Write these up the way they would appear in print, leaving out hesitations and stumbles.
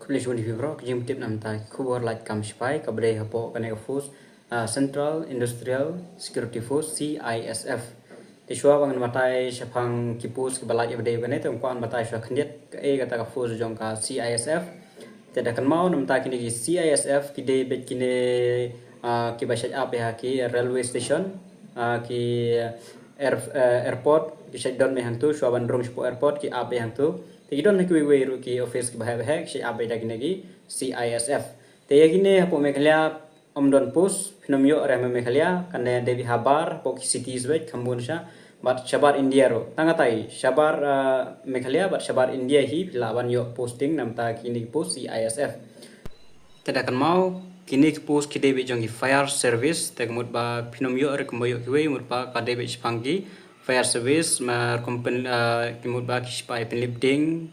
Kuliah di Fibro, kejim tip nam ta kubur light kam spai kabre hapo kane force Central Industrial Security Force CISF. Ti shwa bangan matai shapang kipus ke balaj bade bane te kuan matai shwa khndiet ka e kata ka force jong ka CISF. Te da kan mau nam ta kini ki CISF ki de bet kini ki bashat ap ya ki railway station ki airport ki shutdown me hantu shwa bandrong shpo airport ki ap ya hantu. Thì don ki we ru ki office ki bahai bahai shi abai da ginagi CISF te yagine hapo meghalaya omdon pus phinomyo re meghalaya kane devi habar po ki cities wet khambunsha but shabar india ro tangatai shabar meghalaya but shabar india hi lawan yo posting namta kini post CISF te da kan mau kini post ki devi jongi fire service te mut ba phinomyo re kmoyo ki we mut ba ka devi spangi fire service mar company kimut ba kispai penlifting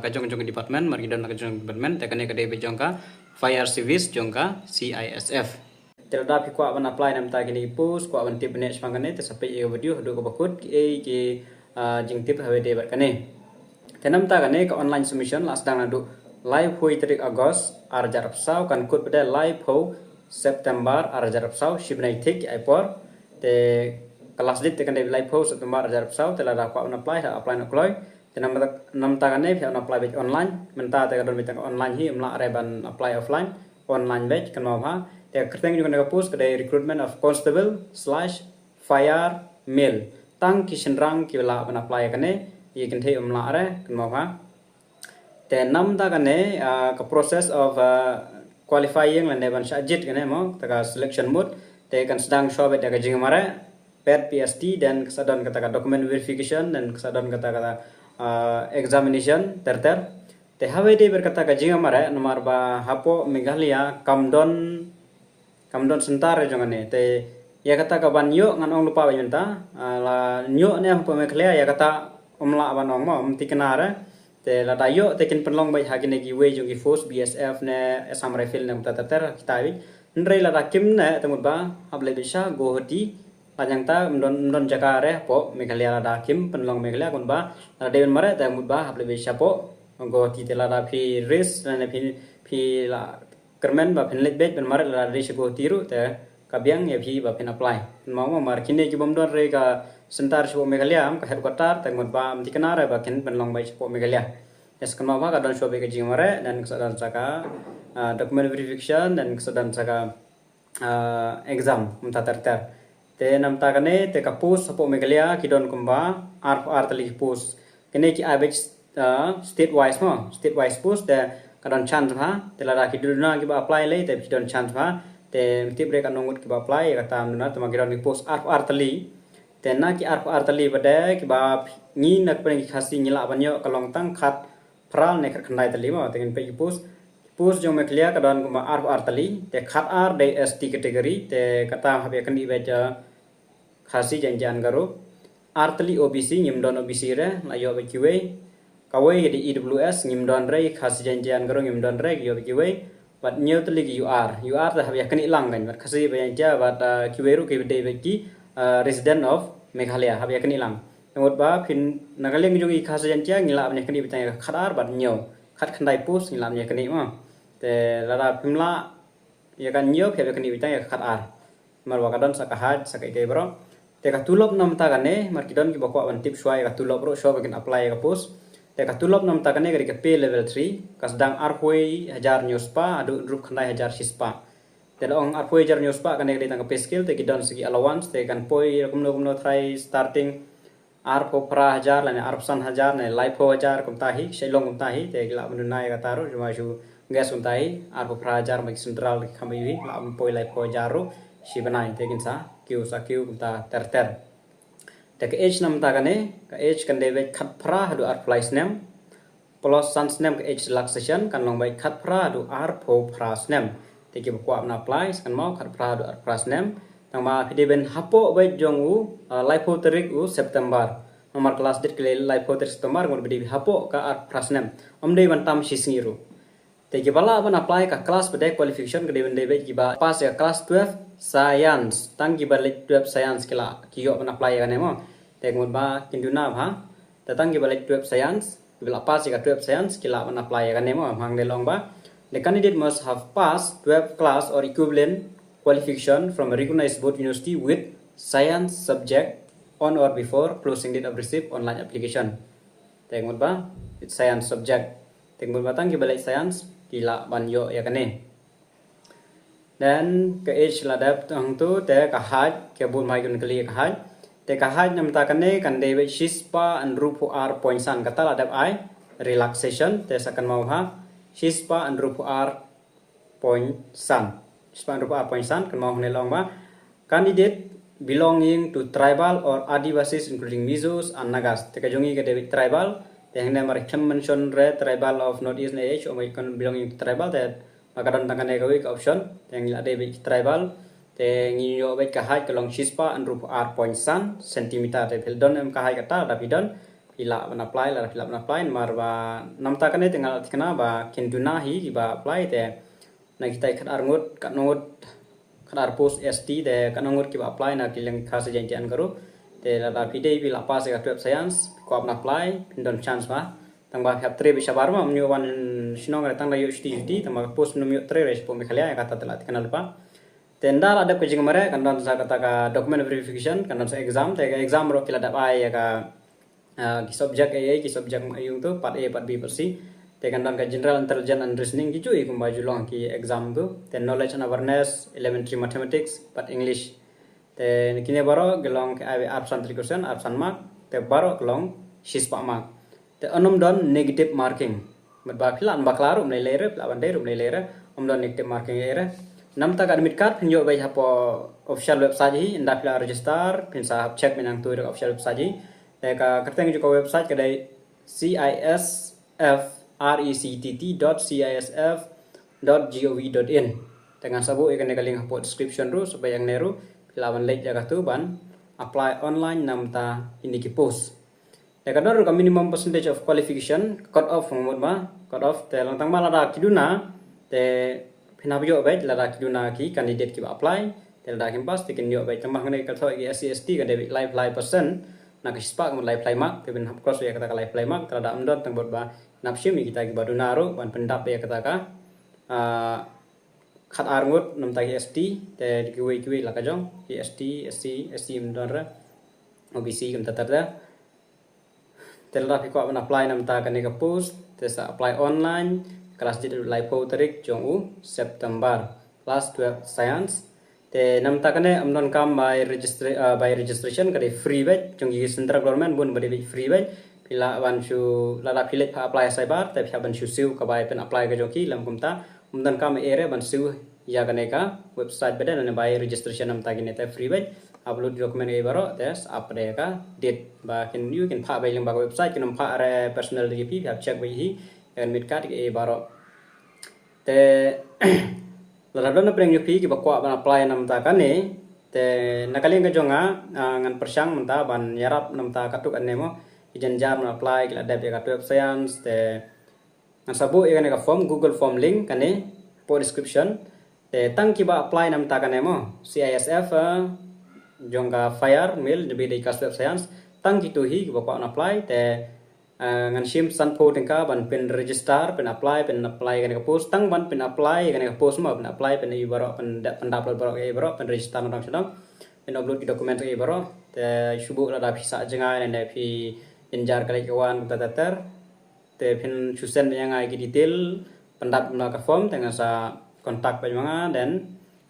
kajong department mar gidon kajong department tekane kade bejongka fire service jongka CISF terda pi kwa ban apply nam ta gini post kwa ban tip ne smangane te sapai e video do ko bakut ki jing tip hawe de kane tenam ta kane ka online submission last dang nadu live hui 3 Agos arjarap sau kan kut pada live ho September arjarap sau shibnai thik aipor te kelas dit tekan live post September ajar pesau telah dapat apply nak kloy tenam nam tagane pia apply batch online menta te kadon bitang online hi mla reban apply offline online batch kan mau ha te kerteng juga nak post kedai recruitment of constable/fire male tang kishenrang ki bala ban apply kane ye kan the mla re kan mau ha te nam tagane ka process of qualifying lan ban sajit kane mo taka selection mode te kan sedang show bet ka jing mare PET PST dan kesadaran kata-kata document verification dan kesadaran kata-kata examination terter te hawede berkata ka jinga mare nomor ba hapo meghalaya kamdon sentar jongane te ya kata ka ban yo ngan ong lupa banyenta la nyo ne hapo meghalaya ya kata omla ban ong mo mti kenara te la dayo te kin penlong bai hagine gi we jongi force BSF ne Assam Rifle ne terter kita wi ndrei la kim ne temut ba hable bisa go hoti Panjang ta mdon jakare po meghalaya da kim penlong meghalaya kun ba la dewen mare ta mudba hable be sapo go titela da phi ris na phi la kermen ba phin let bet ben mare la ris go tiru te kabyang ya phi ba phin apply mau mar kine ki bom don re ka sentar sapo meghalaya am ka headquarter ta mudba am tikanare ba kin penlong bai sapo meghalaya es kan ma ka don shobe ke jingmare dan kesadan saka document verification dan kesadan saka exam mta terter te nam ta kane te ka post sapo meghalaya ki don kumba ar tali post kene ki average state wise post te kadon chance ha te la ki duna ki ba apply le te don chance ha te tip re kanongut ki ba apply ka tam duna tama ki don ki post ar tali te na ki ar tali bade ki ba ni nak pen ki khasi nyila banyo kalong tang khat pral ne khandai tali ma te ken pe ki post jong meghalaya kadon kumba ar tali te khat ar de ST category te kata habe kan di baca khasi janjian garo artli OBC nyimdon OBC re la yo bekiwe kawe di EWS nyimdon re khasi janjian garo nyimdon re yo bekiwe bat nyotli ki UR ta habe kan ilang kan bat khasi banja bat kiweru ki de beki resident of Meghalaya habe kan ilang ngot ba phin nagaleng jogi khasi janjian ngila abne kan ibitang khadar bat nyo khat khandai post ngila abne kan ma te lara phimla ya kan nyo phebe kan ibitang khadar marwa kadon sakahat sakai ke bro te ka tulop nam ta gane mar kidon ki bakwa ban tip shwai ka tulop ro show begin apply ka post te ka tulop nam ta gane gari ka pay level 3 ka sedang arhoi 1000 nyuspa adu drup khandai 1000 sispa te ong arhoi 1000 nyuspa gane gari tang pay skill te kidon segi allowance te kan poi kumno try starting arpo pra 1000 lane arpsan 1000 ne life 1000 kum tahi shailong kum tahi te gila munai ka taru juma ju gas kum tahi arpo pra 1000 mak central khambi la poi life 1000 ro si banai te kinsa kiu ta terter te ke age nam ta gane ka age kan debe khat phra hadu ar flies name plus sans name ka age relaxation kan long bai khat phra hadu ar pho phras name te ki kwa na flies kan mau khat phra hadu ar phras name tang ma phide ben hapo bai jong u life tarik u September nomor kelas dit ke life tarik September ngur bidi hapo ka ar phras name omdei ban tam sisngiru te ki bala ban apply ka class bade qualification ke deben debe ki ba pass ya class 12 science tang ki balik 12 science kila ki yo ban apply kan mo te ngut ba kinduna ha te tang ki balik 12 science kibla pass ka 12 science kila ban apply kan nemo hang de long ba. The candidate must have passed 12 class or equivalent qualification from a recognized board university with science subject on or before closing date of receipt online application. Tengok ba? It's science subject. Tengok batang kibla science kila ban yo ya kan ne. Dan ke age ladap tang tu te kahaj ke bun mai kun kali kahaj te kahaj nam ta kan ne kan de shispa and rupu r point san kata ladap ai relaxation te sakan mau ha shispa and rupu r point san shispa and rupu r point san kan mau ne long ba candidate belonging to tribal or adivasis including Mizos and Nagas te ka jongi ke de tribal te hang ne mar mention re tribal of northeast age or kan belonging to tribal te maka dan tangan negawi ke option yang ada di tribal te ngiyo bet kahai ke long shispa and rup r point san centimeter te don em kahai kata tapi don pila ban apply la pila ban apply marba namta kane tinggal kena ba kindunahi ki ba apply te na kita kat arngut kat ngut kat ar post st te kat ngut ki ba apply na kileng khas janjian karu te la pide pila pas ka web science ko ban apply don chance ba tang ba hap tre bisa barma mnyu wan sinong tang la yusti tang post mnyu tre res pom khalia ya kata telat kenal pa tenda ada ke jing mare kan don sa kata ka document verification kan don sa exam te exam ro kila dapai ya ka ki subject ki subject ayung tu part a part b part c te kan don ka general intelligence and reasoning ki cui kum baju long ki exam tu te knowledge and awareness elementary mathematics part english te kini baro gelong ke absan question absan mark te baro gelong shispa mark te anom don negative marking bakla an baklaru mlai lere lawan dai rum lere don negative marking ere nam tak admit card pinjo bai hapo official website hi ndak la register pin sa check minang tu official website hi te ka kerteng juga website kedai cisfrect.cisf.gov.in dengan sabu ikan link hapo description ru supaya yang neru lawan link jaga tu ban apply online nam ta ini ki post. Kadang minimum percentage of qualification cut off mengumut ba cut off te lang tang mala da kiduna te pinabyo ba la da kiduna ki candidate ki apply te la kim pas te kin yo ba tambah ngene ka thoi ki SC/ST ka de live percent na ka spa ka live mark te bin hap cross ya kata ka live mark ta da amdon tang bot ba napsim kita ki baduna ro ban pendap ya kata ka khat arngut nam ta ki ST te ki we la ka jong ki SC mdon ra OBC kam ta ta telah piko ban apply nam ta kan ka post te sa apply online kelas jadi live tarik jong u September class 12 science te nam ta kan amnon kam by registration ka free batch jong gi central government bun bade free batch pila ban su la pilih apply sai bar te pha ban su siu ka by pen apply ka jong ki lam kum ta amnon kam ere ban siu ya kan ka website bade na by registration nam ta gine te free batch upload dokumen e baro tes update ka date ba kin you can pha bai ling ba website kin pha re personal dp have check bai hi and mit card e baro te la don na preng yupi ki ba kwa ban apply nam ta kan ne te nakaleng ka jonga ngan persang menta ban yarap nam ta katuk an nemo ijan jam na apply ki la dep ka web science te ngan sabu e ka form google form link kan ne po description te tang ki ba apply nam ta kan nemo CISF jongga fire mail lebih dari kas web science tang gitu hi bapak apply te ngan sim san po tengka ban pen register pen apply kan ke post tang ban pen apply kan ke post ma pen apply pen i baro pen upload baro e baro pen register nang sedang pen upload di dokumen e baro te subuh la da bisa jengai ne pi injar kali kawan tater te pen susen yang ai detail pendap na ka form tengah sa kontak pa mga dan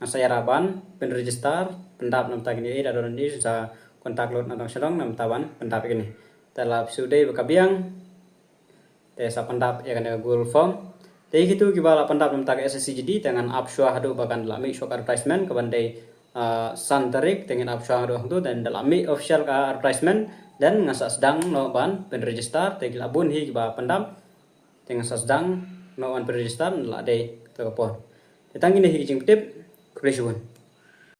saya raban pen register pendap nam tag ni da don ni sa kontak lot na sedang nam tawan pendap ini telah sudah bakabiang te sa pendap ya kan Google form te gitu kibala pendap nam tag SSCGD dengan apswa hadu bakan lami shock advertisement ke bandai santarik dengan apswa hadu tu dan dalam official ka advertisement dan ngasa sedang no ban pen register te labun hi ba pendap dengan sedang no ban pen register la dei to pon tang ini hi jing tip Krishun